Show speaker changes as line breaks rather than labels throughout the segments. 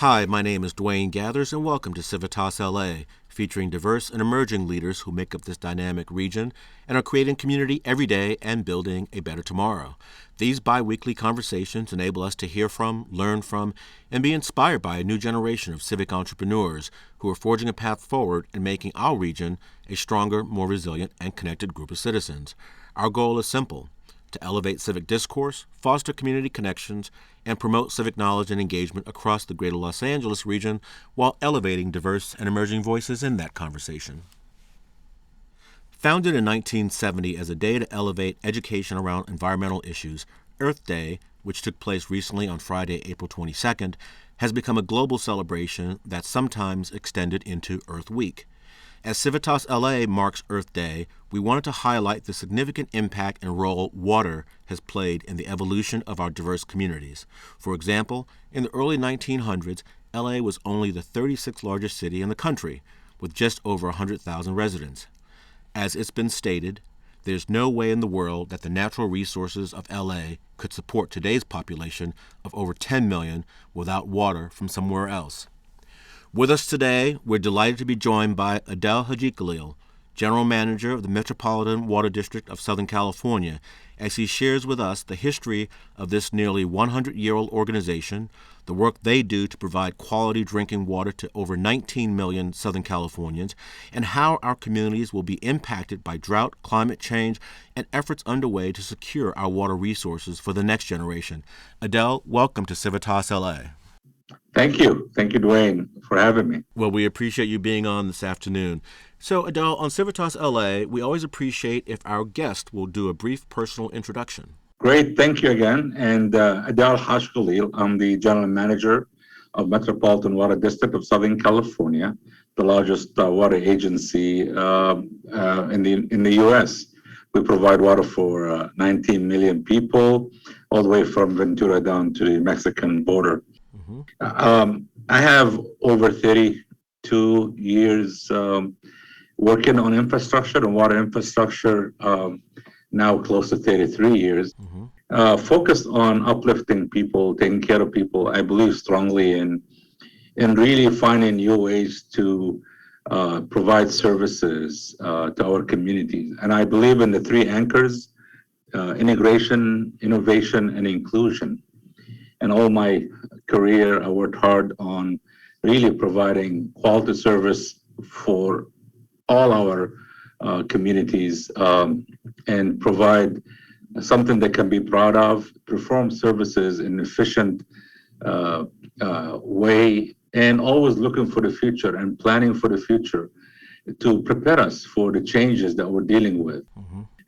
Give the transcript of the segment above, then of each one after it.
Hi, my name is Dwayne Gathers, and welcome to CivitasLA, featuring diverse and emerging leaders who make up this dynamic region and are creating community every day and building a better tomorrow. These bi-weekly conversations enable us to hear from, learn from, and be inspired by a new generation of civic entrepreneurs who are forging a path forward and making our region a stronger, more resilient, and connected group of citizens. Our goal is simple: to elevate civic discourse, foster community connections, and promote civic knowledge and engagement across the greater Los Angeles region while elevating diverse and emerging voices in that conversation. Founded in 1970 as a day to elevate education around environmental issues, Earth Day, which took place recently on Friday, April 22nd, has become a global celebration that's sometimes extended into Earth Week. As CivitasLA marks Earth Day, we wanted to highlight the significant impact and role water has played in the evolution of our diverse communities. For example, in the early 1900s, LA was only the 36th largest city in the country, with just over 100,000 residents. As it's been stated, there's no way in the world that the natural resources of LA could support today's population of over 10 million without water from somewhere else. With us today, we're delighted to be joined by Adel Hagekhalil, General Manager of the Metropolitan Water District of Southern California, as he shares with us the history of this nearly 100-year-old organization, the work they do to provide quality drinking water to over 19 million Southern Californians, and how our communities will be impacted by drought, climate change, and efforts underway to secure our water resources for the next generation. Adel, welcome to CivitasLA.
Thank you. Thank you, Dwayne, for having me.
Well, we appreciate you being on this afternoon. So, Adel, on CivitasLA, we always appreciate if our guest will do a brief personal introduction.
Great. Thank you again. And Adel Hagekhalil, I'm the General Manager of Metropolitan Water District of Southern California, the largest water agency in the U.S. We provide water for 19 million people, all the way from Ventura down to the Mexican border. I have over 32 years working on infrastructure and water infrastructure, now close to 33 years, focused on uplifting people, taking care of people. I believe strongly in really finding new ways to provide services to our communities. And I believe in the three anchors: integration, innovation, and inclusion. And all my career, I worked hard on really providing quality service for all our communities, and provide something they can be proud of, perform services in an efficient way, and always looking for the future and planning for the future to prepare us for the changes that we're dealing with.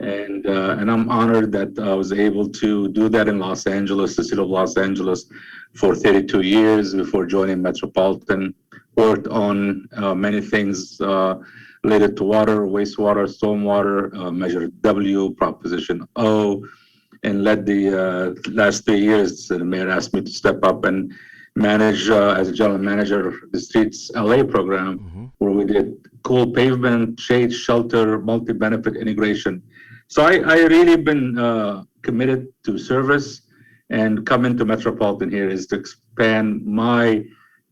And I'm honored that I was able to do that in Los Angeles, the city of Los Angeles, for 32 years before joining Metropolitan. Worked on many things related to water, wastewater, stormwater, Measure W, Proposition O, and led the last 3 years. The mayor asked me to step up and manage, as a general manager, the Streets LA program, where we did cool pavement, shade, shelter, multi-benefit integration. So I really been committed to service, and coming to Metropolitan here is to expand my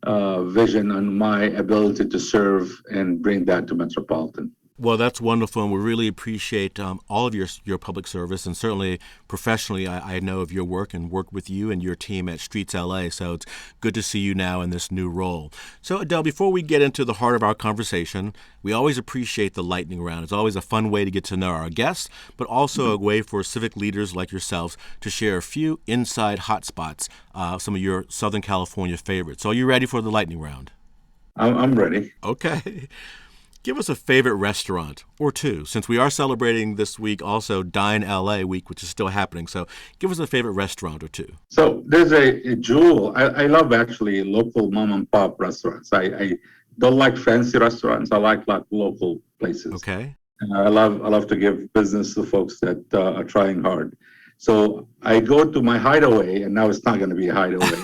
vision and my ability to serve and bring that to Metropolitan.
Well, that's wonderful, and we really appreciate all of your public service, and certainly professionally, I know of your work and work with you and your team at Streets LA, so it's good to see you now in this new role. So, Adel, before we get into the heart of our conversation, we always appreciate the lightning round. It's always a fun way to get to know our guests, but also a way for civic leaders like yourselves to share a few inside hotspots, some of your Southern California favorites. So are you ready for the lightning round?
I'm ready.
Okay. Give us a favorite restaurant or two, since we are celebrating this week also Dine LA week, which is still happening. So give us a favorite restaurant or two.
So there's a jewel. I love actually local mom and pop restaurants. I don't like fancy restaurants. I like local places.
Okay.
And I love to give business to folks that are trying hard. So I go to my hideaway, and now it's not going to be a hideaway.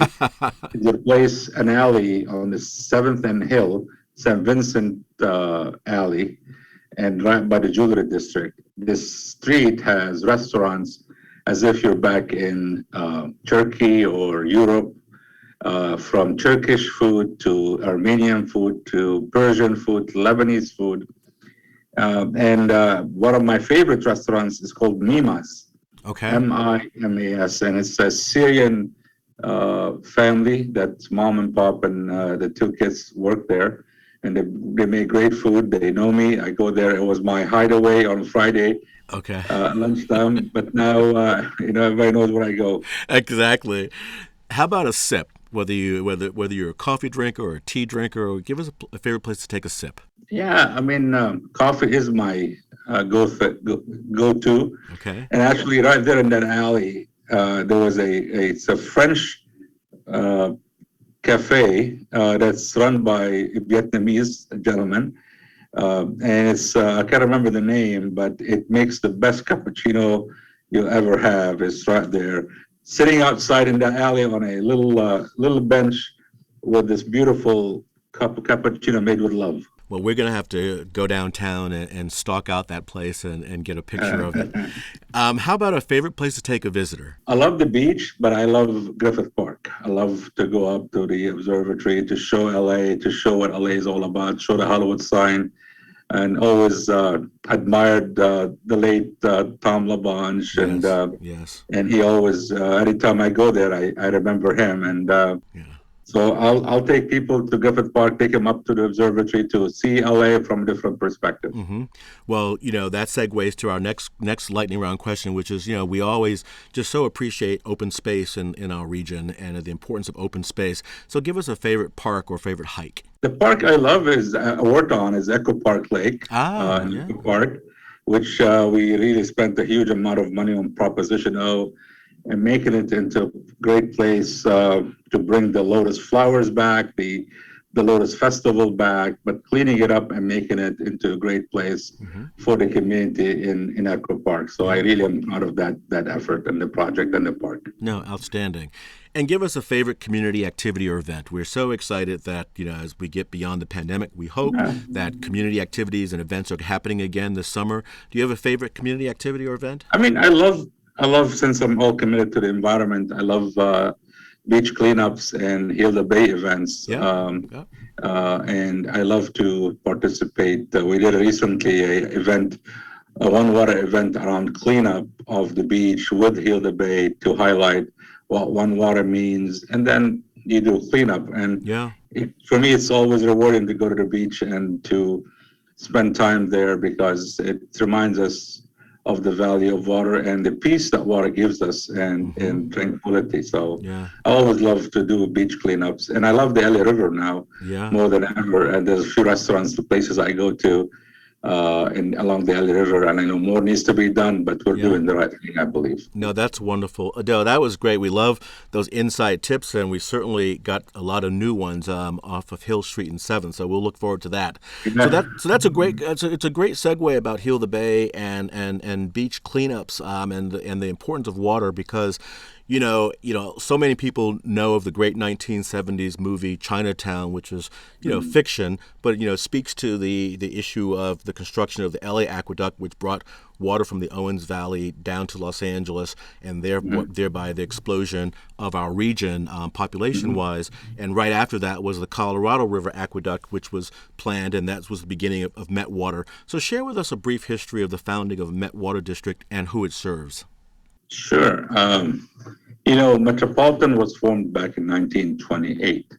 It's a place, an alley on the 7th and Hill, St. Vincent Alley, and right by the Jewelry District. This street has restaurants as if you're back in Turkey or Europe. from Turkish food to Armenian food to Persian food to Lebanese food. And one of my favorite restaurants is called Mimas,
Okay.
Mimas, and it's a Syrian family that's mom and pop and the two kids work there. And they make great food. They know me. I go there. It was my hideaway on Friday
Okay.
lunchtime. But now, everybody knows where I go.
Exactly. How about a sip? Whether you're a coffee drinker or a tea drinker, or give us a favorite place to take a sip.
Yeah, I mean, coffee is my go-to.
Okay.
And actually, right there in that alley, there was it's a French uh, cafe that's run by a Vietnamese gentleman. And it's, I can't remember the name, but it makes the best cappuccino you'll ever have. It's right there, sitting outside in the alley on a little bench with this beautiful cup of cappuccino made with love.
Well, we're going to have to go downtown and stalk out that place and get a picture of it. How about a favorite place to take a visitor?
I love the beach, but I love Griffith Park. I love to go up to the observatory to show LA, to show what LA is all about, show the Hollywood sign, and always admired the late Tom LaBonge,
Yes.
and he always anytime I go there, I remember him, and
Yeah.
so I'll take people to Griffith Park, take them up to the observatory to see LA from a different perspective.
Mm-hmm. Well, that segues to our next lightning round question, which is, we always just so appreciate open space in our region and the importance of open space. So give us a favorite park or favorite hike.
The park I love is worked on is Echo Park Lake in
Yeah.
Echo Park, which we really spent a huge amount of money on Proposition O and making it into a great place to bring the lotus flowers back, the Lotus Festival back, but cleaning it up and making it into a great place for the community in Echo Park. So I really am proud of that effort and the project and the park.
No, outstanding. And give us a favorite community activity or event. We're so excited that, as we get beyond the pandemic, we hope that community activities and events are happening again this summer. Do you have a favorite community activity or event?
I mean, I love since I'm all committed to the environment, I love beach cleanups and Heal the Bay events. And I love to participate. We did recently a one water event around cleanup of the beach with Heal the Bay to highlight what one water means. And then you do cleanup. And for me, it's always rewarding to go to the beach and to spend time there because it reminds us of the value of water and the peace that water gives us and tranquility. So I always love to do beach cleanups. And I love the LA River now more than ever. And there's a few restaurants, places I go to along the LA River. And I know more needs to be done, but we're doing the right thing, I believe.
No, that's wonderful. Adel, that was great. We love those inside tips, and we certainly got a lot of new ones off of Hill Street and 7th, so we'll look forward to that. So that's a great it's a great segue about Heal the Bay and beach cleanups and the importance of water because so many people know of the great 1970s movie Chinatown, which is, fiction, but, speaks to the issue of the construction of the LA aqueduct, which brought water from the Owens Valley down to Los Angeles, and thereby the explosion of our region population-wise. And right after that was the Colorado River aqueduct, which was planned, and that was the beginning of Met Water. So share with us a brief history of the founding of Met Water District and who it serves.
Sure. Metropolitan was formed back in 1928.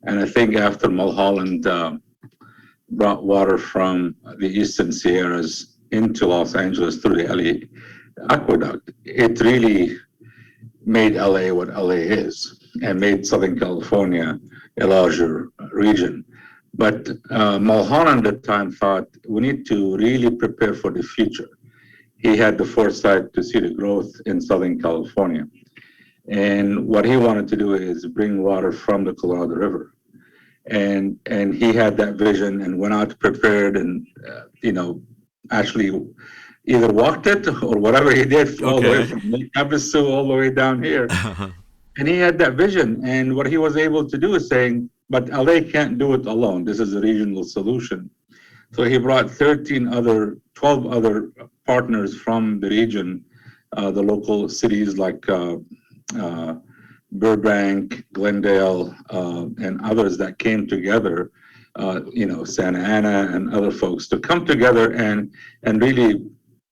And I think after Mulholland brought water from the Eastern Sierras into Los Angeles through the LA aqueduct, it really made LA what LA is and made Southern California a larger region. But Mulholland at the time thought we need to really prepare for the future. He had the foresight to see the growth in Southern California. And what he wanted to do is bring water from the Colorado River. And he had that vision and went out prepared and, actually either walked it or whatever he did all the way from Lake Havasu all the way down here. And he had that vision. And what he was able to do is saying, but LA can't do it alone. This is a regional solution. So he brought 12 other partners from the region, the local cities like Burbank, Glendale, and others that came together, Santa Ana and other folks to come together and really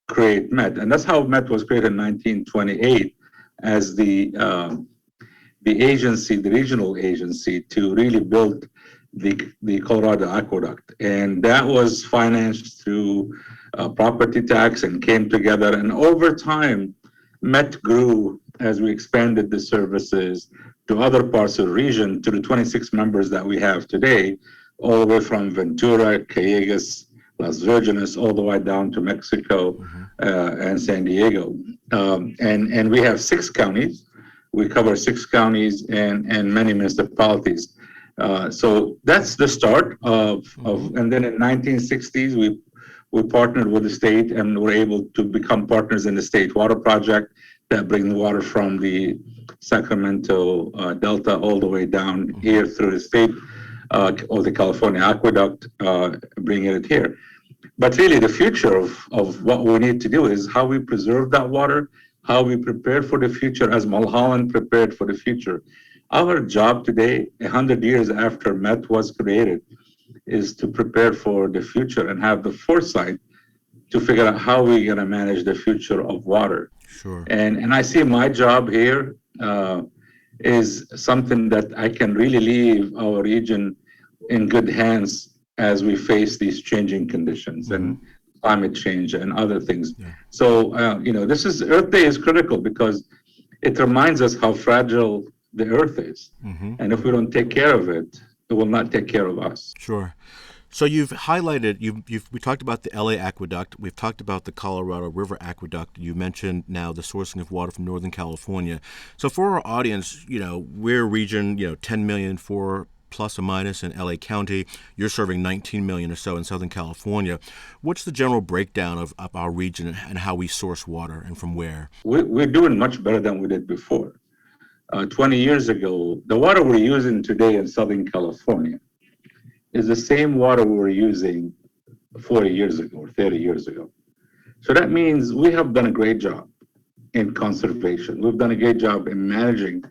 create MET. And that's how MET was created in 1928 as the agency, the regional agency, to really build the Colorado aqueduct. And that was financed through property tax and came together. And over time, MET grew as we expanded the services to other parts of the region to the 26 members that we have today, all the way from Ventura, Callejas, Las Virgenes, all the way down to Mexico and San Diego. And we have 6 counties. We cover 6 counties and many municipalities. So that's the start of and then in 1960s, we partnered with the state and were able to become partners in the state water project that brings water from the Sacramento Delta all the way down here through the state or the California aqueduct, bringing it here. But really, the future of what we need to do is how we preserve that water, how we prepare for the future as Mulholland prepared for the future. Our job today, 100 years after MET was created, is to prepare for the future and have the foresight to figure out how we're going to manage the future of water.
Sure.
And I see my job here is something that I can really leave our region in good hands as we face these changing conditions and climate change and other things. Yeah. So, this is Earth Day is critical because it reminds us how fragile the Earth is. And if we don't take care of it, it will not take care of us.
Sure. So you've highlighted, we talked about the LA aqueduct. We've talked about the Colorado River aqueduct. You mentioned now the sourcing of water from Northern California. So for our audience, we're a region, 10 million for plus or minus in LA County. You're serving 19 million or so in Southern California. What's the general breakdown of our region and how we source water and from where?
We're doing much better than we did before. 20 years ago, the water we're using today in Southern California is the same water we were using 40 years ago or 30 years ago. So that means we have done a great job in conservation. We've done a great job in managing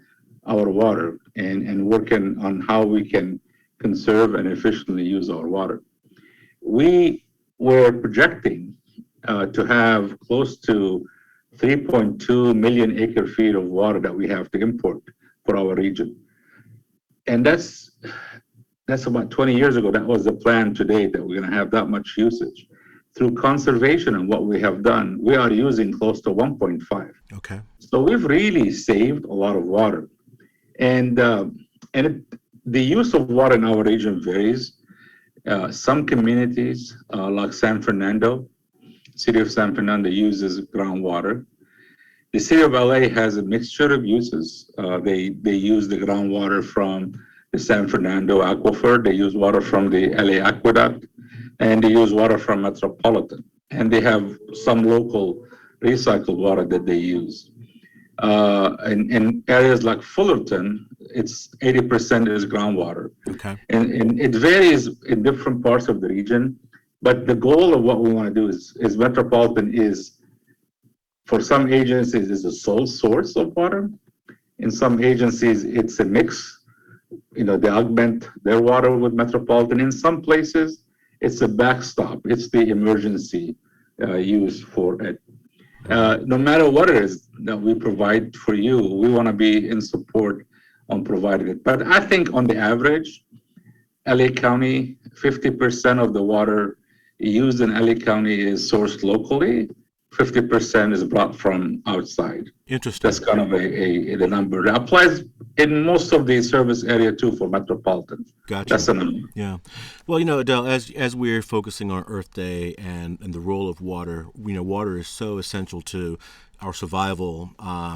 our water and working on how we can conserve and efficiently use our water. We were projecting to have close to 3.2 million acre feet of water that we have to import for our region. And that's about 20 years ago. That was the plan today, that we're going to have that much usage. Through conservation and what we have done, we are using close to 1.5.
Okay.
So we've really saved a lot of water. And the use of water in our region varies. Some communities, like San Fernando, city of San Fernando uses groundwater. The city of LA has a mixture of uses. They use the groundwater from the San Fernando aquifer. They use water from the LA aqueduct, and they use water from Metropolitan. And they have some local recycled water that they use. In areas like Fullerton, it's 80% is groundwater.
Okay.
And it varies in different parts of the region. But the goal of what we want to do is Metropolitan is, for some agencies, is a sole source of water. In some agencies, it's a mix. They augment their water with Metropolitan. In some places, it's a backstop. It's the emergency use for it. No matter what it is that we provide for you, we want to be in support on providing it. But I think on the average, LA County, 50% of the water used in LA County is sourced locally. 50% is brought from outside.
Interesting.
That's kind of the number. It applies in most of the service area too for Metropolitan.
Gotcha.
That's the number.
Yeah. Well, Adel, as we're focusing on Earth Day and the role of water, water is so essential to our survival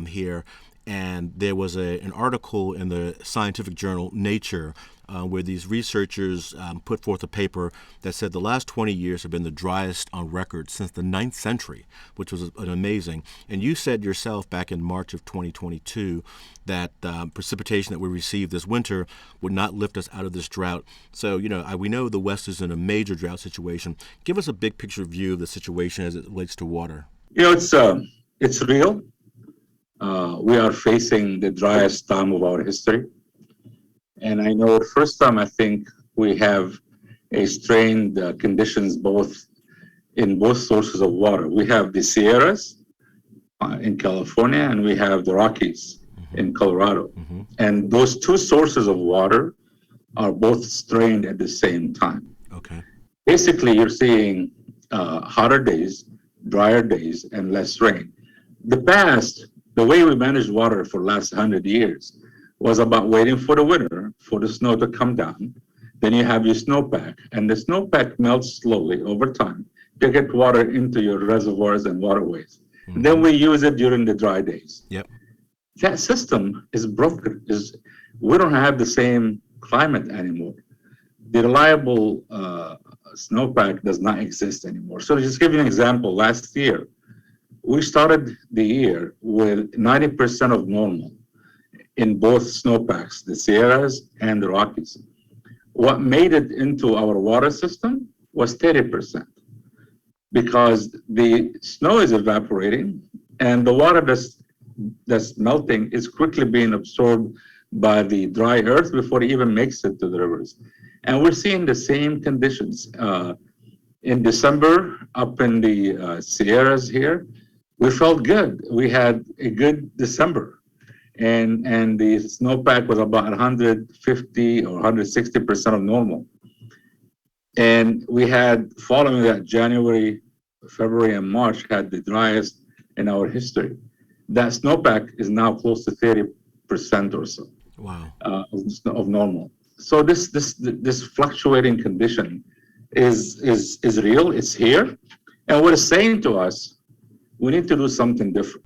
here. And there was an article in the scientific journal Nature where these researchers put forth a paper that said the last 20 years have been the driest on record since the 9th century, which was an amazing. And you said yourself back in March of 2022 that precipitation that we received this winter would not lift us out of this drought. So, we know the West is in a major drought situation. Give us a big picture view of the situation as it relates to water.
It's real. we are facing the driest time of our history. And I know first time I think we have a strained conditions in both sources of water. We have the Sierras in California, and we have the Rockies in Colorado. And those two sources of water are both strained at the same time.
Okay.
Basically, you're seeing hotter days, drier days, and less rain. The way we managed water for the last 100 years was about waiting for the winter, for the snow to come down. Then you have your snowpack, and the snowpack melts slowly over time to get water into your reservoirs and waterways. And then we use it during the dry days.
Yep.
That system is broken. We don't have the same climate anymore. The reliable snowpack does not exist anymore. So to just give you an example, last year, we started the year with 90% of normal in both snowpacks, the Sierras and the Rockies. What made it into our water system was 30%, because the snow is evaporating and the water that's melting is quickly being absorbed by the dry earth before it even makes it to the rivers. And we're seeing the same conditions. In December, up in the Sierras here, we felt good. We had a good December. And the snowpack was about 150 or 160% of normal. And we had, following that, January, February, and March had the driest in our history. That snowpack is now close to 30% or so.
Wow.
Of normal. So this fluctuating condition is real. It's here, and what it's saying to us, we need to do something different.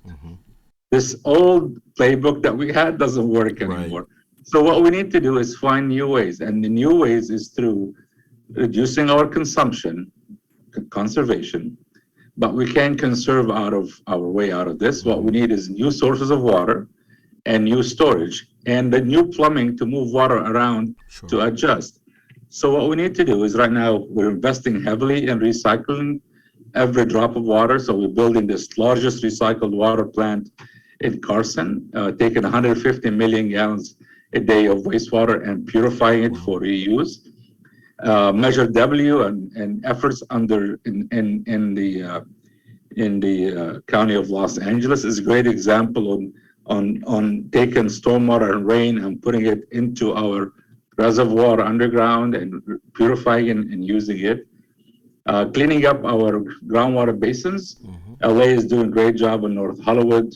This old playbook that we had doesn't work anymore. Right. So what we need to do is find new ways, and the new ways is through reducing our consumption, conservation. But we can't conserve our way out of this. What we need is new sources of water and new storage and the new plumbing to move water around to adjust. So what we need to do is right now we're investing heavily in recycling every drop of water. So we're building this largest recycled water plant in Carson, taking 150 million gallons a day of wastewater and purifying it for reuse. Measure W and efforts in the county of Los Angeles is a great example on taking stormwater and rain and putting it into our reservoir underground and purifying and using it. Cleaning up our groundwater basins. LA is doing a great job in North Hollywood,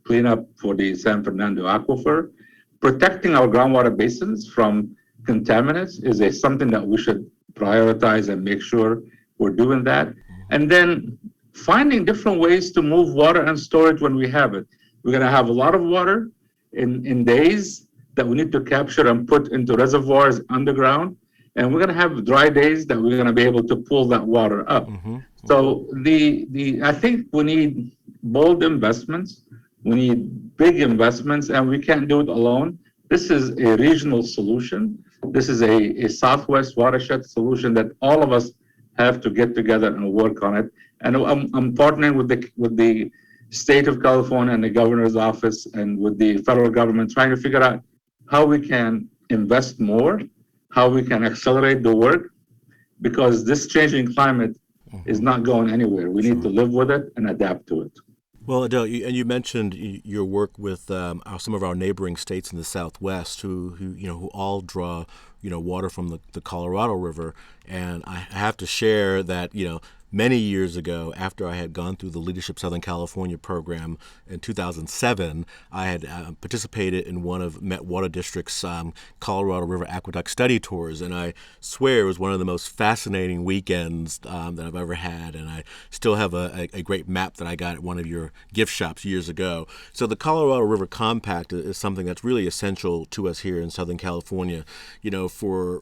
clean up for the San Fernando aquifer. Protecting our groundwater basins from contaminants is something that we should prioritize and make sure we're doing that. And then finding different ways to move water and store it when we have it. We're going to have a lot of water in days that we need to capture and put into reservoirs underground. And we're going to have dry days that we're going to be able to pull that water up. So I think we need bold investments. We need big investments, and we can't do it alone. This is a regional solution. This is a Southwest watershed solution that all of us have to get together and work on it. And I'm partnering with the state of California and the governor's office and with the federal government, trying to figure out how we can invest more, how we can accelerate the work, because this changing climate is not going anywhere. We need to live with it and adapt to it.
Well, Adel, you mentioned your work with some of our neighboring states in the Southwest, who all draw water from the Colorado River, and I have to share that many years ago, after I had gone through the Leadership Southern California program in 2007, I had participated in one of Met Water District's Colorado River Aqueduct study tours, and I swear it was one of the most fascinating weekends that I've ever had, and I still have a great map that I got at one of your gift shops years ago. So the Colorado River Compact is something that's really essential to us here in Southern California. For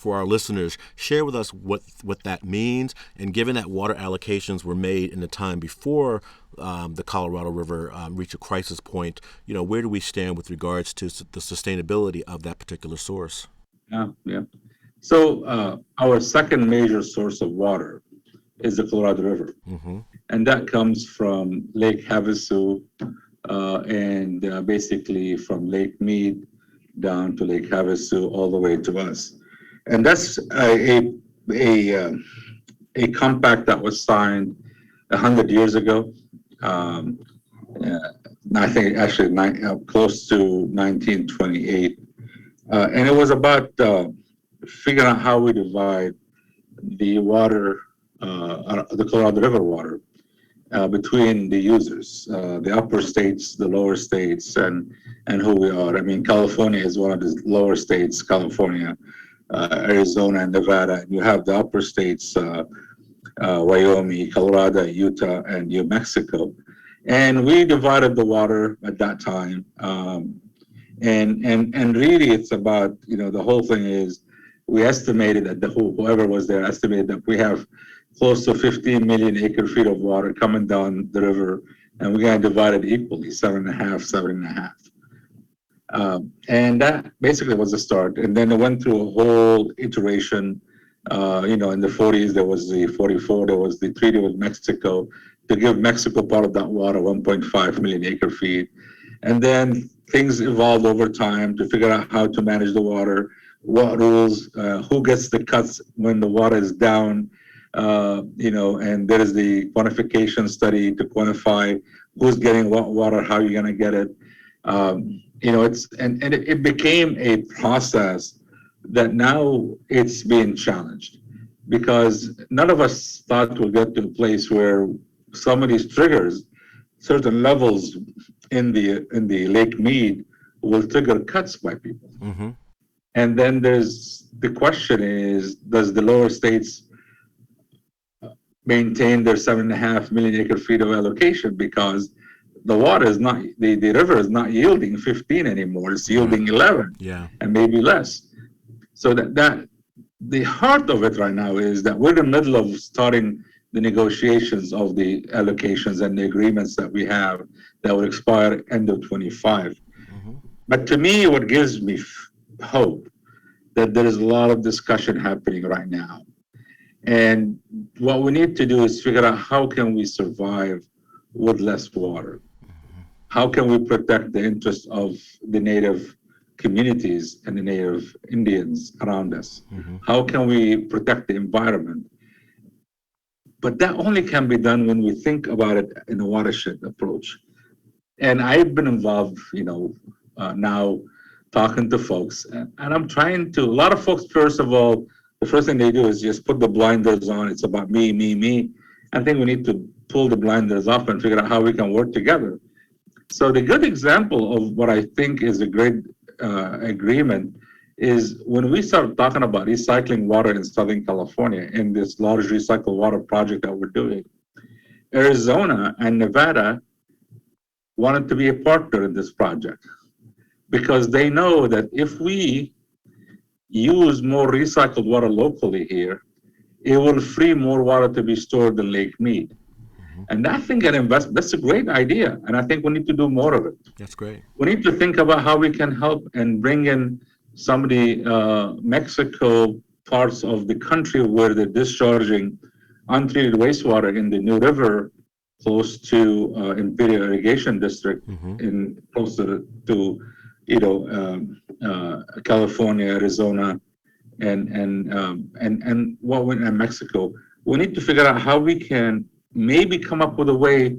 our listeners, share with us what that means, and given that water allocations were made in the time before the Colorado River reached a crisis point, where do we stand with regards to the sustainability of that particular source?
Yeah. So our second major source of water is the Colorado River. And that comes from Lake Havasu and basically from Lake Mead down to Lake Havasu all the way to us. And that's a compact that was signed 100 years ago. Um, uh, I think actually close to 1928. And it was about figuring out how we divide the water, the Colorado River water, between the users, the upper states, the lower states, and who we are. I mean, California is one of the lower states, California, Arizona, and Nevada. You have the upper states, Wyoming, Colorado, Utah, and New Mexico. And we divided the water at that time. And really, it's about, the whole thing is we estimated that whoever was there estimated that we have close to 15 million acre feet of water coming down the river, and we're going to divide it equally, 7.5, 7.5. And that basically was the start. And then it went through a whole iteration. In the 40s, there was the 44, there was the treaty with Mexico to give Mexico part of that water, 1.5 million acre feet. And then things evolved over time to figure out how to manage the water, what rules, who gets the cuts when the water is down, and there is the quantification study to quantify who's getting what water, how you're going to get it. It became a process that now it's being challenged because none of us thought we'll get to a place where some of these triggers, certain levels in the Lake Mead will trigger cuts by people.
Mm-hmm.
And then there's the question is, does the lower states maintain their 7.5 million acre feet of allocation because the water is not, the river is not yielding 15 anymore, it's yielding 11 and maybe less. So that the heart of it right now is that we're in the middle of starting the negotiations of the allocations and the agreements that we have that will expire end of 25.
Mm-hmm.
But to me, what gives me hope that there is a lot of discussion happening right now. And what we need to do is figure out how can we survive with less water? How can we protect the interests of the native communities and the native Indians around us?
Mm-hmm.
How can we protect the environment? But that only can be done when we think about it in a watershed approach. And I've been involved, now talking to folks, and I'm trying to, a lot of folks, first of all, the first thing they do is just put the blinders on. It's about me, me, me. I think we need to pull the blinders off and figure out how we can work together. So the good example of what I think is a great agreement is when we start talking about recycling water in Southern California in this large recycled water project that we're doing. Arizona and Nevada wanted to be a partner in this project because they know that if we use more recycled water locally here, it will free more water to be stored in Lake Mead.
Mm-hmm.
And I think that's a great idea. And I think we need to do more of it.
That's great.
We need to think about how we can help and bring in some of the Mexico parts of the country where they're discharging untreated wastewater in the New River close to Imperial Irrigation District,
Mm-hmm.
in closer to California, Arizona, and what went in Mexico. We need to figure out how we can maybe come up with a way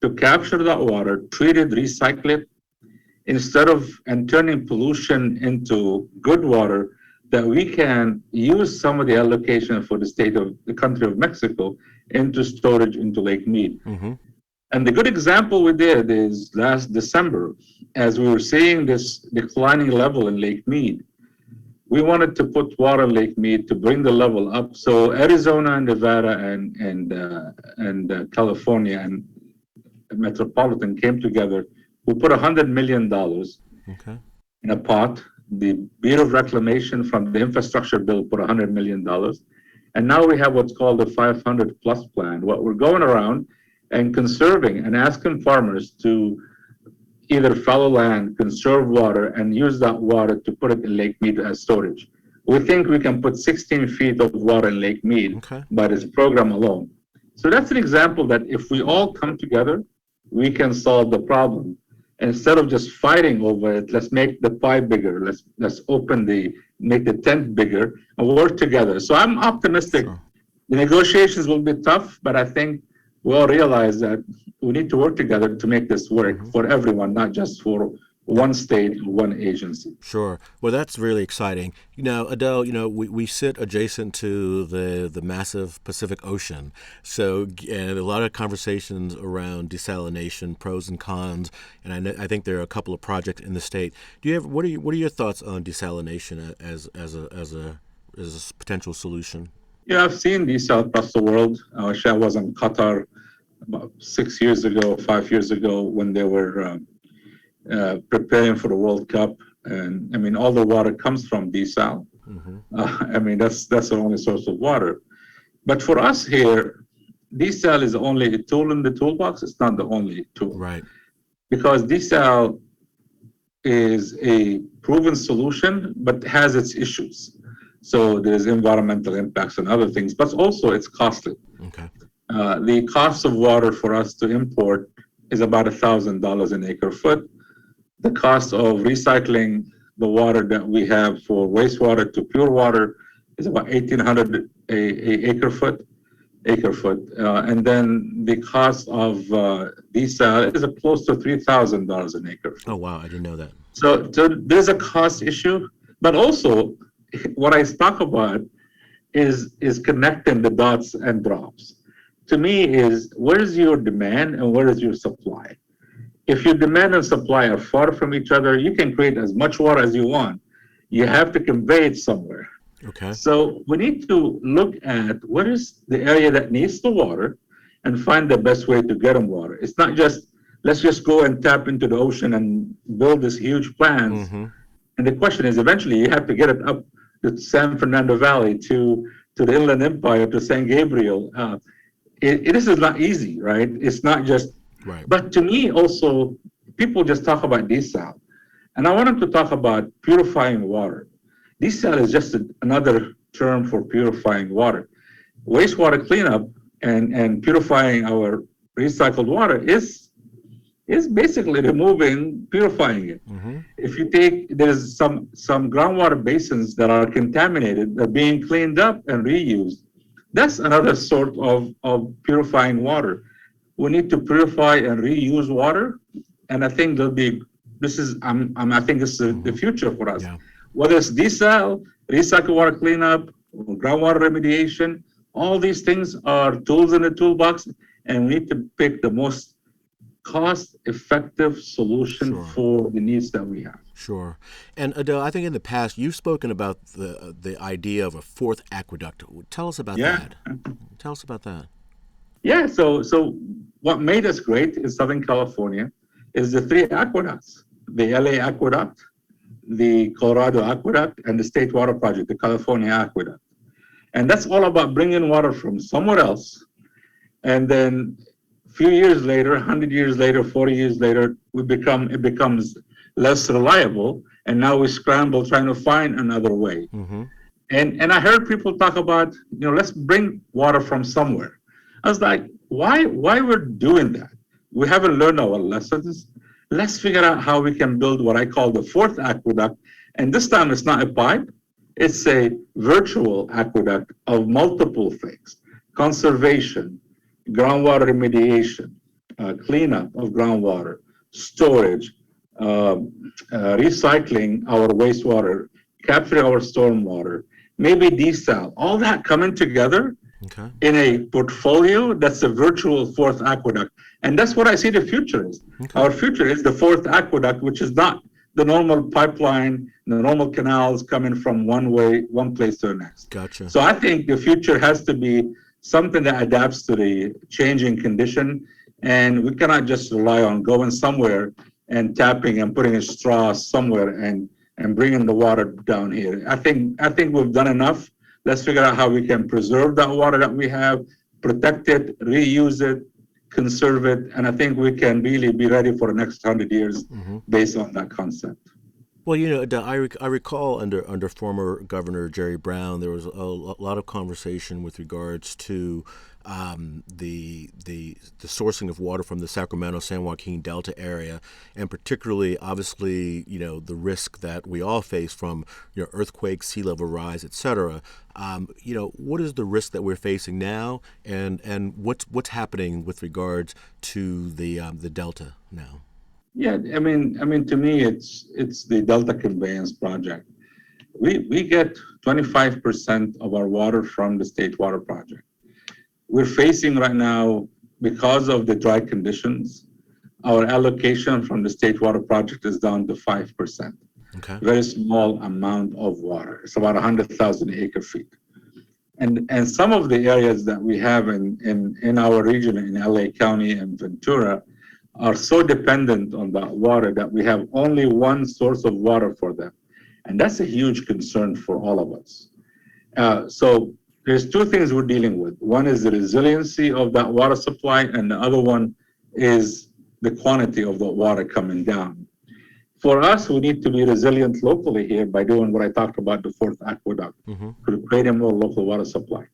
to capture that water, treat it, recycle it, instead of and turning pollution into good water, that we can use some of the allocation for the country of Mexico into storage into Lake Mead.
Mm-hmm.
And the good example we did is last December, as we were seeing this declining level in Lake Mead, we wanted to put water in Lake Mead to bring the level up. So Arizona and Nevada and California and Metropolitan came together. We put $100 million
Okay.
in a pot. The Bureau of Reclamation from the infrastructure bill put $100 million. And now we have what's called the 500 plus plan. What we're going around and conserving and asking farmers to either fallow land, conserve water, and use that water to put it in Lake Mead as storage. We think we can put 16 feet of water in Lake Mead by this program alone. So that's an example that if we all come together, we can solve the problem. instead of just fighting over it, let's make the pie bigger. Let's make the tent bigger and work together. So I'm optimistic.
Sure.
The negotiations will be tough, but I think we all realize that we need to work together to make this work for everyone, not just for one state or one agency.
Sure. Well, that's really exciting. Adel, we sit adjacent to the massive Pacific Ocean. So, and a lot of conversations around desalination, pros and cons. And I think there are a couple of projects in the state. What are your thoughts on desalination as a potential solution?
Yeah, I've seen desal across the world. I was in Qatar about 6 years ago, 5 years ago, when they were preparing for the World Cup, and I mean, all the water comes from desal. I mean, that's the only source of water. But for us here, desal is only a tool in the toolbox. It's not the only tool,
Right.
because desal is a proven solution, but has its issues. So there's environmental impacts and other things, but also it's costly.
Okay.
The cost of water for us to import is about $1,000 an acre foot. The cost of recycling the water that we have for wastewater to pure water is about 1,800 a acre foot. And then the cost of desal is close to $3,000 an acre foot.
Oh, wow. I didn't know that.
So there's a cost issue, but also what I talk about is connecting the dots and drops. To me, is where's your demand and where is your supply? If your demand and supply are far from each other, you can create as much water as you want. You have to convey it somewhere.
Okay.
So we need to look at what is the area that needs the water and find the best way to get them water. It's not just, let's just go and tap into the ocean and build this huge plants. And the question is, eventually you have to get it up to San Fernando Valley, to the Inland Empire, to San Gabriel. This is not easy, right? It's not just,
right.
But to me also, people just talk about desal. And I wanted to talk about purifying water. Desal is just another term for purifying water. Wastewater cleanup and purifying our recycled water is basically purifying it. If you there's some groundwater basins that are contaminated, they're being cleaned up and reused. That's another sort of purifying water. We need to purify and reuse water, and I think I think this is the future for us.
Yeah.
Whether it's desal, recycled water cleanup, groundwater remediation, all these things are tools in the toolbox, and we need to pick the most cost-effective solution for the needs that we have.
Sure. And Adel, I think in the past you've spoken about the idea of a fourth aqueduct. Tell us about that. Tell us about that.
Yeah. So what made us great in Southern California is the three aqueducts: the LA aqueduct, the Colorado aqueduct, and the State Water Project, the California aqueduct. And that's all about bringing water from somewhere else, and then a few years later, 100 years later, 40 years later, it becomes less reliable, and now we scramble trying to find another way. And I heard people talk about, let's bring water from somewhere. I was like, why we're doing that? We haven't learned our lessons. Let's figure out how we can build what I call the fourth aqueduct. And this time it's not a pipe, it's a virtual aqueduct of multiple things: conservation, groundwater remediation, cleanup of groundwater, storage, recycling our wastewater, capturing our stormwater, maybe desal, all that coming together in a portfolio that's a virtual fourth aqueduct. And that's what I see the future is. Our future is the fourth aqueduct, which is not the normal pipeline, the normal canals coming from one place to the next.
Gotcha.
So I think the future has to be something that adapts to the changing condition. And we cannot just rely on going somewhere and tapping and putting a straw somewhere and bringing the water down here. I think we've done enough. Let's figure out how we can preserve that water that we have, protect it, reuse it, conserve it, and I think we can really be ready for the next 100 years based on that concept.
Well, I recall under former Governor Jerry Brown, there was a lot of conversation with regards to the sourcing of water from the Sacramento San Joaquin Delta area, and particularly, obviously, the risk that we all face from earthquakes, sea level rise, et cetera. What is the risk that we're facing now, and what's happening with regards to the Delta now?
Yeah, to me, it's the Delta Conveyance Project. We get 25% of our water from the State Water Project. We're facing right now, because of the dry conditions, our allocation from the State Water Project is down to 5%.
Okay.
Very small amount of water. It's about 100,000 acre feet. And some of the areas that we have in our region, in LA County and Ventura, are so dependent on that water that we have only one source of water for them. And that's a huge concern for all of us. So there's two things we're dealing with. One is the resiliency of that water supply, and the other one is the quantity of the water coming down. For us, we need to be resilient locally here by doing what I talked about, the fourth aqueduct, to create a more local water supply.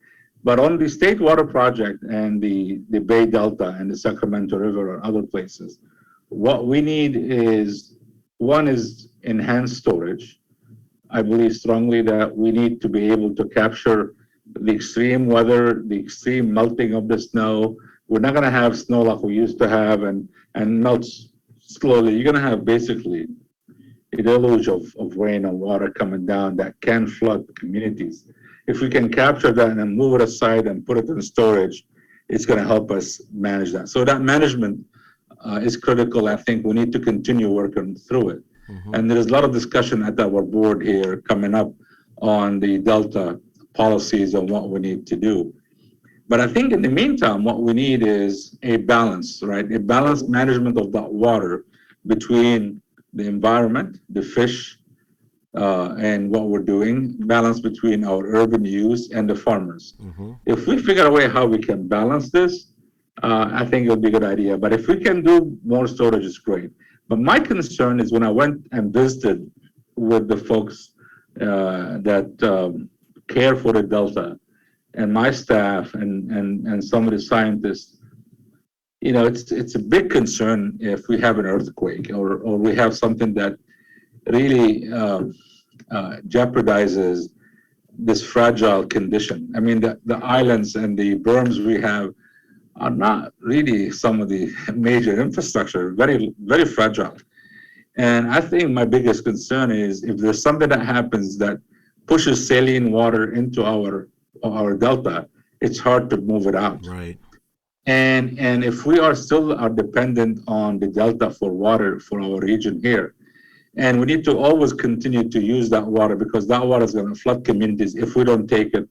But on the State Water Project and the Bay Delta and the Sacramento River or other places, what we need is, one is enhanced storage. I believe strongly that we need to be able to capture the extreme weather, the extreme melting of the snow. We're not going to have snow like we used to have and melts slowly. You're going to have basically a deluge of rain and water coming down that can flood communities. If we can capture that and then move it aside and put it in storage, it's going to help us manage that. So that management is critical. I think we need to continue working through it. And there's a lot of discussion at our board here coming up on the Delta policies and what we need to do. But I think in the meantime, what we need is a balance, right? A balanced management of that water between the environment, the fish, and what we're doing, balance between our urban use and the farmers. If we figure a way how we can balance this, I think it'll be a good idea. But if we can do more storage, it's great. But my concern is when I went and visited with the folks that care for the Delta and my staff and some of the scientists, it's a big concern if we have an earthquake or we have something that really jeopardizes this fragile condition. I mean, the islands and the berms we have are not really some of the major infrastructure, very, very fragile. And I think my biggest concern is if there's something that happens that pushes saline water into our delta, it's hard to move it out.
Right.
And if we are dependent on the delta for water for our region here, and we need to always continue to use that water because that water is going to flood communities if we don't take it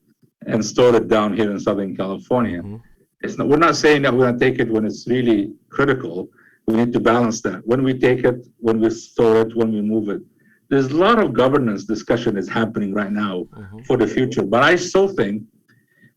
and store it down here in Southern California. We're not saying that we're going to take it when it's really critical. We need to balance that. When we take it, when we store it, when we move it. There's a lot of governance discussion is happening right now for the future. But I still think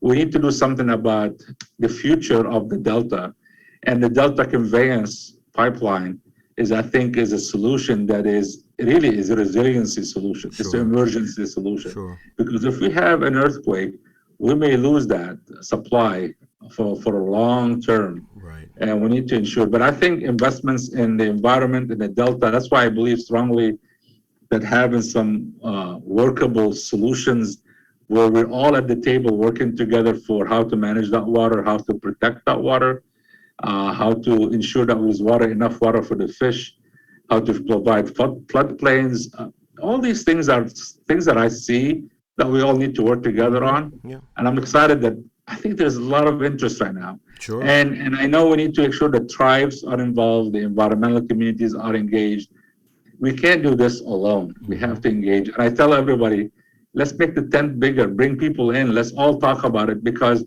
we need to do something about the future of the Delta. And the Delta conveyance pipeline is a solution that is a resiliency solution. It's an emergency solution. Because if we have an earthquake, we may lose that supply for a long term.
Right.
And we need to ensure. But I think investments in the environment in the Delta, that's why I believe strongly that having some workable solutions where we're all at the table working together for how to manage that water, how to protect that water, how to ensure that there's enough water for the fish, how to provide floodplains. All these things are things that I see that we all need to work together on.
Yeah.
And I'm excited that I think there's a lot of interest right now.
Sure.
And I know we need to make sure the tribes are involved, the environmental communities are engaged. We can't do this alone. We have to engage. And I tell everybody, let's make the tent bigger, bring people in, let's all talk about it because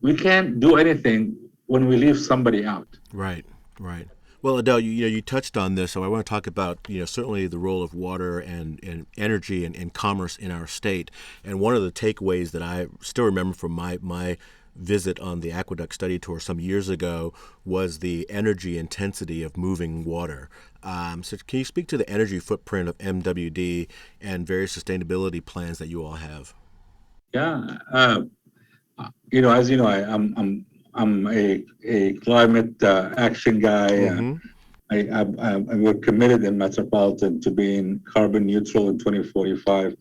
we can't do anything when we leave somebody out.
Right, right. Well, Adel, you touched on this, so I want to talk about certainly the role of water and energy and commerce in our state. And one of the takeaways that I still remember from my visit on the aqueduct study tour some years ago was the energy intensity of moving water. So can you speak to the energy footprint of MWD and various sustainability plans that you all have?
Yeah. As you know, I'm a climate action guy.
Mm-hmm.
We're committed in Metropolitan to being carbon neutral in 2045.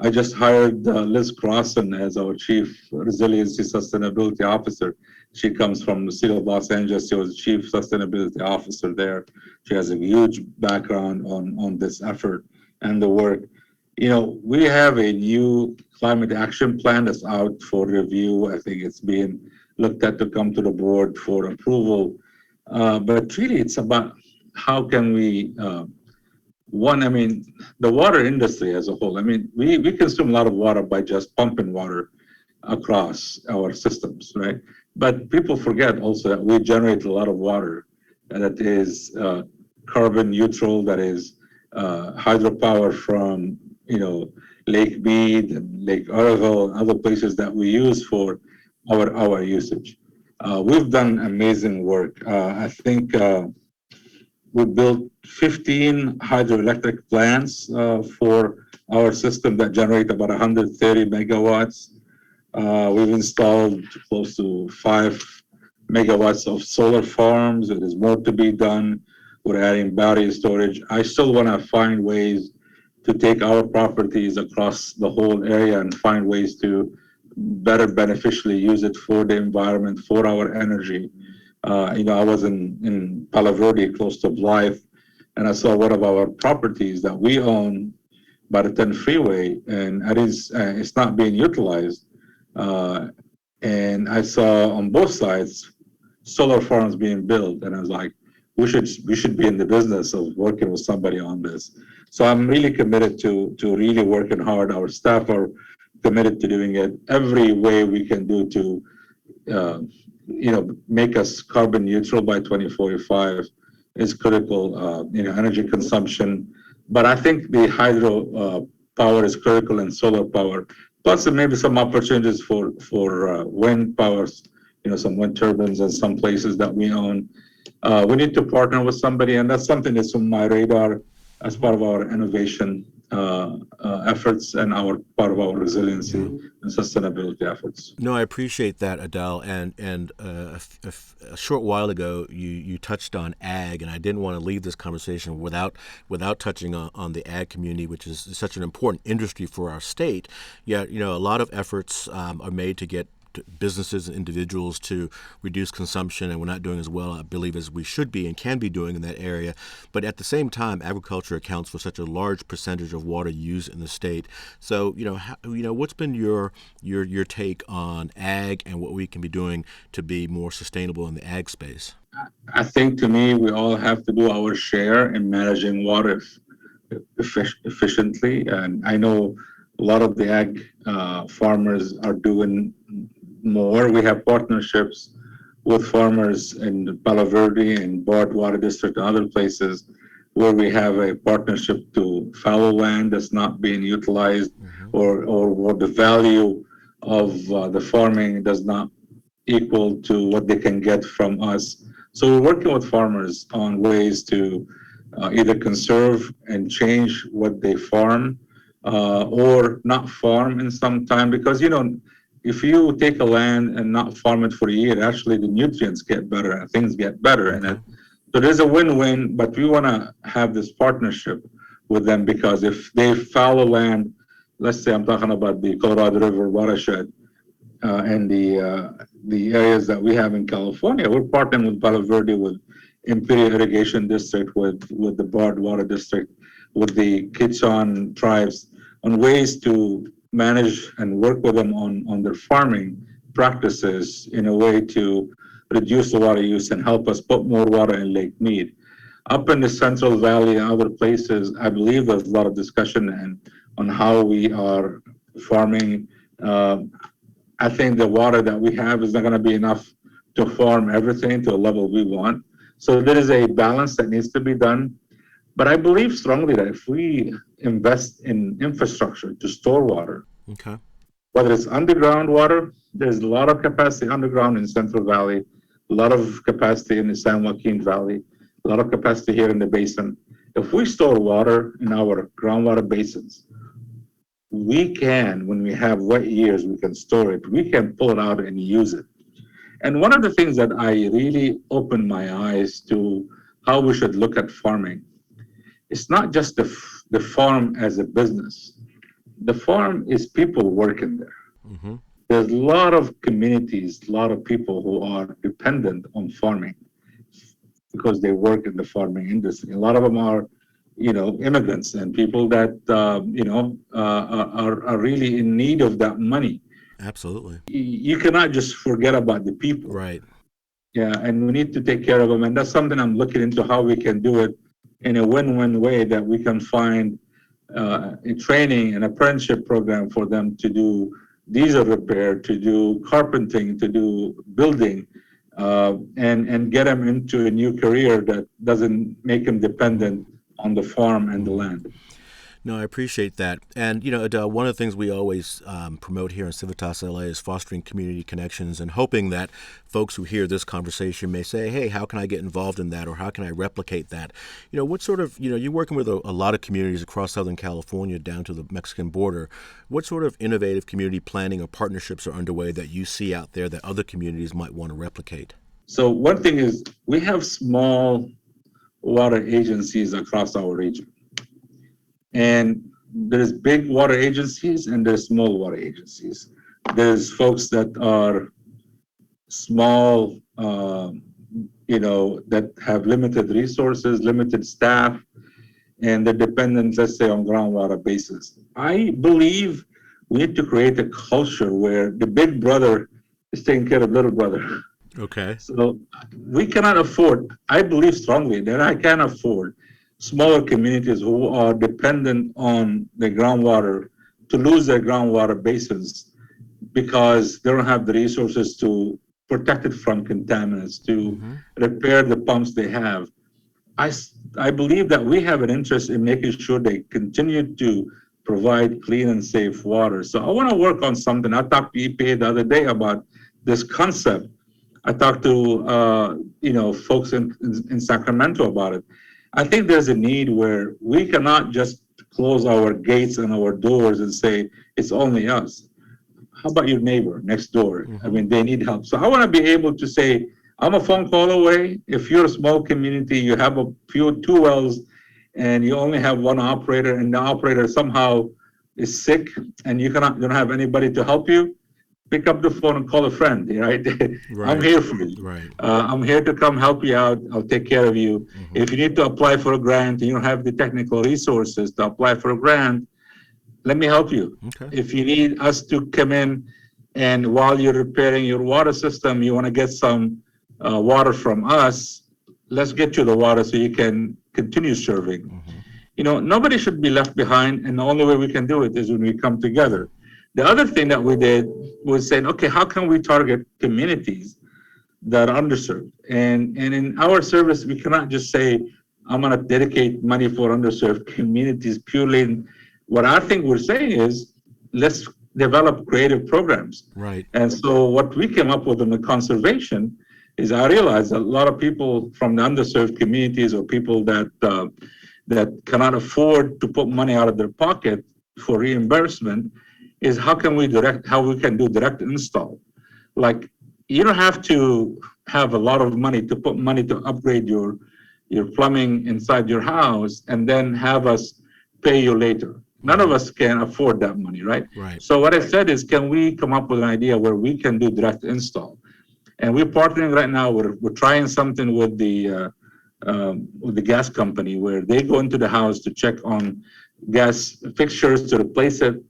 I just hired Liz Crossan as our Chief Resiliency Sustainability Officer. She comes from the city of Los Angeles. She was the Chief Sustainability Officer there. She has a huge background on this effort and the work. We have a new climate action plan that's out for review. I think it's being looked at to come to the board for approval. But really, it's about how can we one, I mean, the water industry as a whole, I mean, we consume a lot of water by just pumping water across our systems, right? But people forget also that we generate a lot of water that is carbon neutral, that is hydropower from, Lake Mead and Lake Oroville and other places that we use for our usage. We've done amazing work. I think we built 15 hydroelectric plants for our system that generate about 130 megawatts. We've installed close to 5 megawatts of solar farms. There is more to be done. We're adding battery storage. I still want to find ways to take our properties across the whole area and find ways to better beneficially use it for the environment, for our energy. I was in Palo Verde, close to Blythe, and I saw one of our properties that we own by the 10 freeway, and it's not being utilized. And I saw on both sides solar farms being built, and I was like, we should be in the business of working with somebody on this. So I'm really committed to really working hard. Our staff are committed to doing it every way we can do to make us carbon neutral by 2045 is critical. Energy consumption, but I think the hydro power is critical and solar power. Plus, there may be some opportunities for wind powers. Some wind turbines in some places that we own. We need to partner with somebody, and that's something that's on my radar as part of our innovation efforts and our part of our resiliency and sustainability efforts.
No, I appreciate that, Adel. And a short while ago, you touched on ag, and I didn't want to leave this conversation without touching on the ag community, which is such an important industry for our state. Yet, a lot of efforts are made to get businesses and individuals to reduce consumption, and we're not doing as well, I believe, as we should be and can be doing in that area. But at the same time, agriculture accounts for such a large percentage of water used in the state. So, what's been your take on ag and what we can be doing to be more sustainable in the ag space?
I think to me, we all have to do our share in managing water efficiently, and I know a lot of the ag farmers are doing more. We have partnerships with farmers in Palo Verde and Bard Water District and other places where we have a partnership to fallow land that's not being utilized, or the value of the farming does not equal to what they can get from us. So we're working with farmers on ways to either conserve and change what they farm, or not farm in some time, because if you take a land and not farm it for a year, actually the nutrients get better and things get better in it. So there's a win-win, but we want to have this partnership with them, because if they fallow land, let's say I'm talking about the Colorado River watershed and the areas that we have in California, we're partnering with Palo Verde, with Imperial Irrigation District, with the Bard Water District, with the Kichon tribes, on ways to manage and work with them on their farming practices in a way to reduce the water use and help us put more water in Lake Mead. Up in the Central Valley and other places, I believe there's a lot of discussion on how we are farming. I think the water that we have is not going to be enough to farm everything to a level we want. So there is a balance that needs to be done. But I believe strongly that if we invest in infrastructure to store water, whether it's underground water, there's a lot of capacity underground in Central Valley, a lot of capacity in the San Joaquin Valley, a lot of capacity here in the basin. If we store water in our groundwater basins, we can, when we have wet years, we can store it, we can pull it out and use it. And one of the things that I really opened my eyes to how we should look at farming, it's not just the farm as a business. The farm is people working there.
Mm-hmm.
There's a lot of communities, a lot of people who are dependent on farming because they work in the farming industry. A lot of them are, immigrants and people that, are really in need of that money.
Absolutely.
You cannot just forget about the people.
Right.
Yeah, and we need to take care of them. And that's something I'm looking into how we can do it in a win-win way that we can find a training and apprenticeship program for them to do diesel repair, to do carpenting, to do building, and get them into a new career that doesn't make them dependent on the farm and the land.
No, I appreciate that. And, Adel, one of the things we always promote here in CivitasLA is fostering community connections and hoping that folks who hear this conversation may say, hey, how can I get involved in that, or how can I replicate that? What sort of, you're working with a lot of communities across Southern California down to the Mexican border. What sort of innovative community planning or partnerships are underway that you see out there that other communities might want to replicate?
So one thing is we have small water agencies across our region. And there's big water agencies and there's small water agencies. There's folks that are small, that have limited resources, limited staff, and they're dependent, let's say, on groundwater basis. I believe we need to create a culture where the big brother is taking care of little brother.
Okay.
So we cannot afford, I believe strongly that I can afford smaller communities who are dependent on the groundwater to lose their groundwater basins because they don't have the resources to protect it from contaminants, to repair the pumps they have. I believe that we have an interest in making sure they continue to provide clean and safe water. So I want to work on something. I talked to EPA the other day about this concept. I talked to folks in Sacramento about it. I think there's a need where we cannot just close our gates and our doors and say, it's only us. How about your neighbor next door? I mean, they need help. So I want to be able to say, I'm a phone call away. If you're a small community, you have two wells, and you only have one operator, and the operator somehow is sick, and you don't have anybody to help you, pick up the phone and call a friend, right?
Right.
I'm here for you.
Right.
I'm here to come help you out. I'll take care of you. If you need to apply for a grant and you don't have the technical resources to apply for a grant, let me help you.
Okay.
If you need us to come in and while you're repairing your water system, you want to get some water from us, let's get you the water so you can continue serving. Nobody should be left behind, and the only way we can do it is when we come together. The other thing that we did was saying, okay, how can we target communities that are underserved? And in our service, we cannot just say, I'm going to dedicate money for underserved communities purely. What I think we're saying is, let's develop creative programs.
Right.
And so what we came up with in the conservation is I realized that a lot of people from the underserved communities or people that cannot afford to put money out of their pocket for reimbursement is how we can do direct install. Like, you don't have to have a lot of money to put money to upgrade your plumbing inside your house and then have us pay you later. None of us can afford that money, right?
Right.
So what I said is, can we come up with an idea where we can do direct install? And we're partnering right now. We're trying something with the gas company where they go into the house to check on gas fixtures to replace it,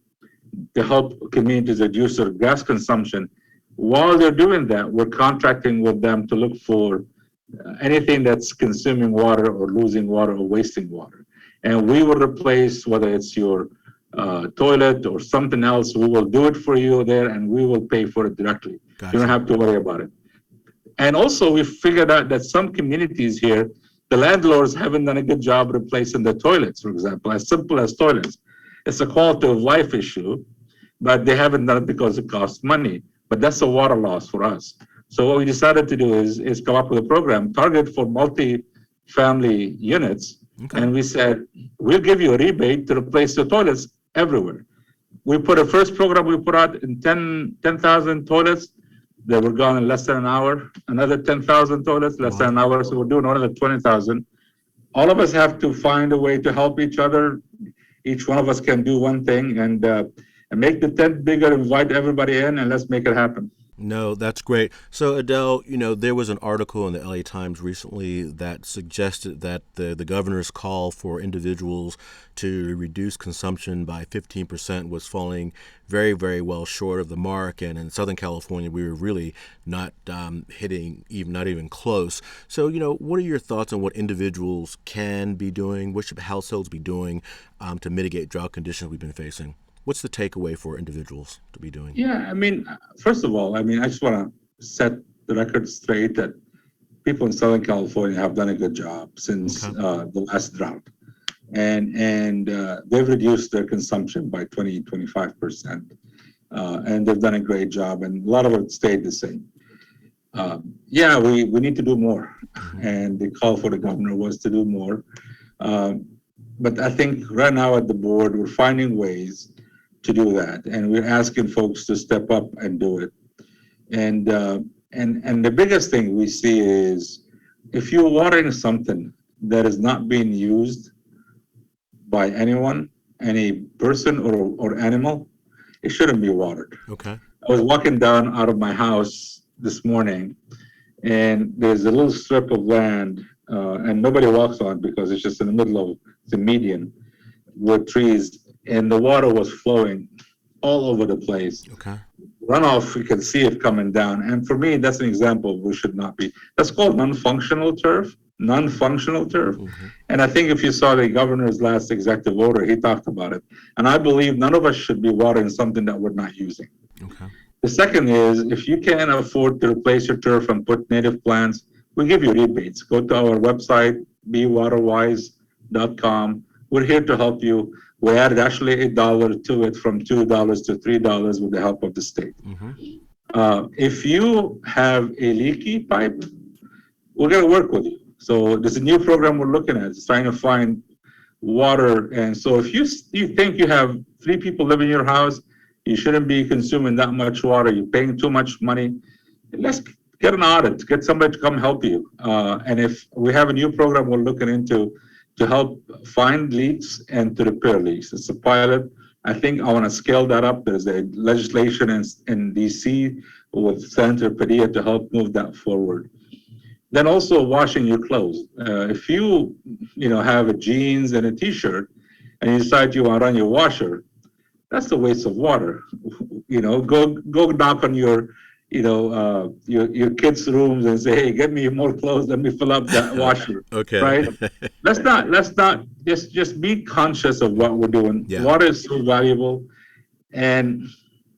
to help communities reduce their gas consumption. While they're doing that, we're contracting with them to look for anything that's consuming water or losing water or wasting water. And we will replace, whether it's your toilet or something else, we will do it for you there and we will pay for it directly.
Gotcha.
You don't have to worry about it. And also we figured out that some communities here, the landlords haven't done a good job replacing the toilets, for example, as simple as toilets. It's a quality of life issue, but they haven't done it because it costs money. But that's a water loss for us. So what we decided to do is come up with a program targeted for multi-family units. Okay. And we said, we'll give you a rebate to replace the toilets everywhere. we put a first program we put out in 10,000 toilets. They were gone in less than an hour. Another 10,000 toilets, less than an hour. So we're doing another 20,000. All of us have to find a way to help each other. Each one of us can do one thing and make the tent bigger, invite everybody in, and let's make it happen.
No, that's great. So, Adel, there was an article in the LA Times recently that suggested that the governor's call for individuals to reduce consumption by 15% was falling very, very well short of the mark. And in Southern California, we were really not hitting, not even close. So, what are your thoughts on what individuals can be doing? What should households be doing to mitigate drought conditions we've been facing? What's the takeaway for individuals to be doing?
Yeah, first of all, I just want to set the record straight that people in Southern California have done a good job since the last drought. And they've reduced their consumption by 25%. And they've done a great job, and a lot of it stayed the same. We need to do more. And the call for the governor was to do more. But I think right now at the board, we're finding ways to do that, and we're asking folks to step up and do it. And the biggest thing we see is if you're watering something that is not being used by anyone, any person or animal, it shouldn't be watered.
Okay.
I was walking down out of my house this morning, and there's a little strip of land, and nobody walks on because it's just in the middle of the median with trees. And the water was flowing all over the place.
Okay.
Runoff, you can see it coming down. And for me, that's an example we should not be. That's called non-functional turf. Mm-hmm. And I think if you saw the governor's last executive order, he talked about it. And I believe none of us should be watering something that we're not using.
Okay.
The second is, if you can't afford to replace your turf and put native plants, we give you rebates. Go to our website, bewaterwise.com. We're here to help you. We added actually $1 to it from $2 to $3 with the help of the state.
Mm-hmm.
If you have a leaky pipe, we're going to work with you. So there's a new program we're looking at. It's trying to find water. And so if you think you have 3 people living in your house, you shouldn't be consuming that much water. You're paying too much money. Let's get an audit. Get somebody to come help you. And if we have a new program we're looking into to help find leaks and to repair leaks. It's a pilot. I think I want to scale that up. There's a legislation in DC with Senator Padilla to help move that forward. Then also washing your clothes. If you have a jeans and a t-shirt and you decide you want to run your washer, that's a waste of water. Go knock on your kids' rooms and say, hey, get me more clothes, let me fill up that washer.
Okay.
Right? Let's not just be conscious of what we're doing.
Yeah.
Water is so valuable, and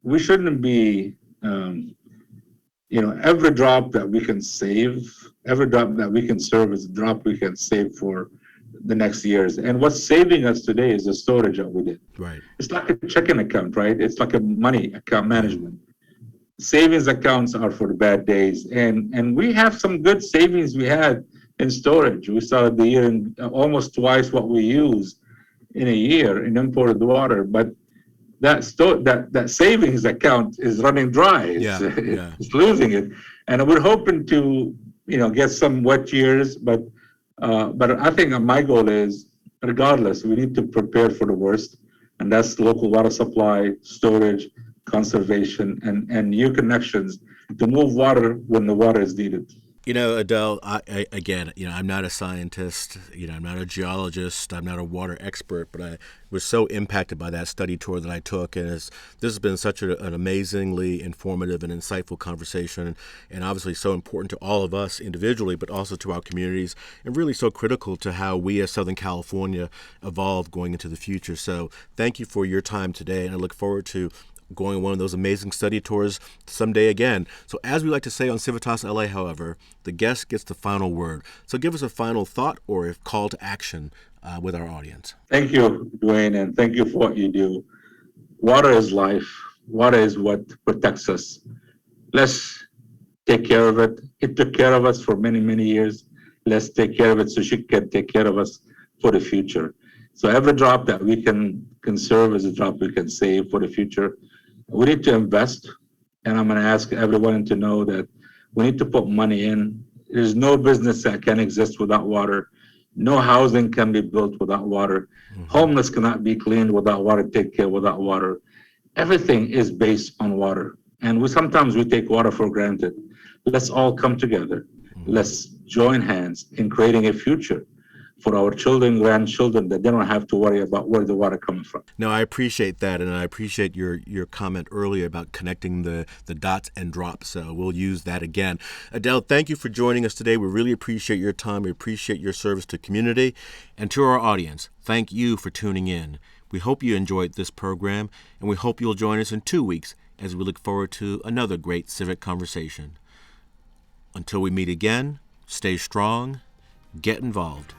we shouldn't be every drop that we can save, every drop that we can serve is a drop we can save for the next years. And what's saving us today is the storage that we did.
Right.
It's like a checking account, right? It's like a money account management. Savings accounts are for the bad days, and we have some good savings we had in storage. We started the year in almost twice what we use in a year in imported water, but that savings account is running dry. It's losing it, and we're hoping to get some wet years, but I think my goal is, regardless, we need to prepare for the worst, and that's local water supply, storage, conservation, and new connections to move water when the water is needed.
Adel, again, I'm not a scientist, I'm not a geologist, I'm not a water expert, but I was so impacted by that study tour that I took, and this has been such an amazingly informative and insightful conversation, and obviously so important to all of us individually, but also to our communities, and really so critical to how we as Southern California evolve going into the future. So thank you for your time today, and I look forward to going on one of those amazing study tours someday again. So as we like to say on CivitasLA, however, the guest gets the final word. So give us a final thought or a call to action with our audience.
Thank you, Dwayne, and thank you for what you do. Water is life. Water is what protects us. Let's take care of it. It took care of us for many, many years. Let's take care of it so she can take care of us for the future. So every drop that we can conserve is a drop we can save for the future. We need to invest, and I'm going to ask everyone to know that we need to put money in. There's no business that can exist without water. No housing can be built without water. Homeless cannot be cleaned without water, take care without water. Everything is based on water. And sometimes we take water for granted. Let's all come together. Let's join hands in creating a future for our children, grandchildren, that they don't have to worry about where the water comes from.
No, I appreciate that, and I appreciate your comment earlier about connecting the dots and drops. So we'll use that again. Adel, thank you for joining us today. We really appreciate your time. We appreciate your service to community. And to our audience, thank you for tuning in. We hope you enjoyed this program, and we hope you'll join us in 2 weeks as we look forward to another great civic conversation. Until we meet again, stay strong, get involved.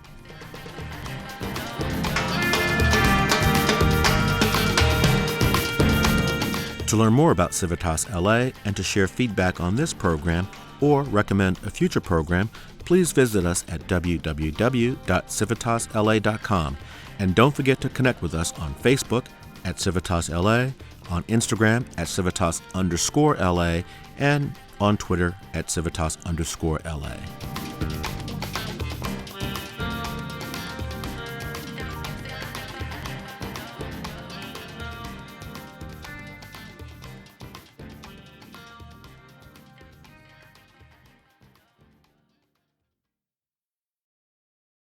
To learn more about CivitasLA and to share feedback on this program or recommend a future program, please visit us at www.civitasla.com. And don't forget to connect with us on Facebook at CivitasLA, on Instagram at Civitas_LA, and on Twitter at Civitas_LA.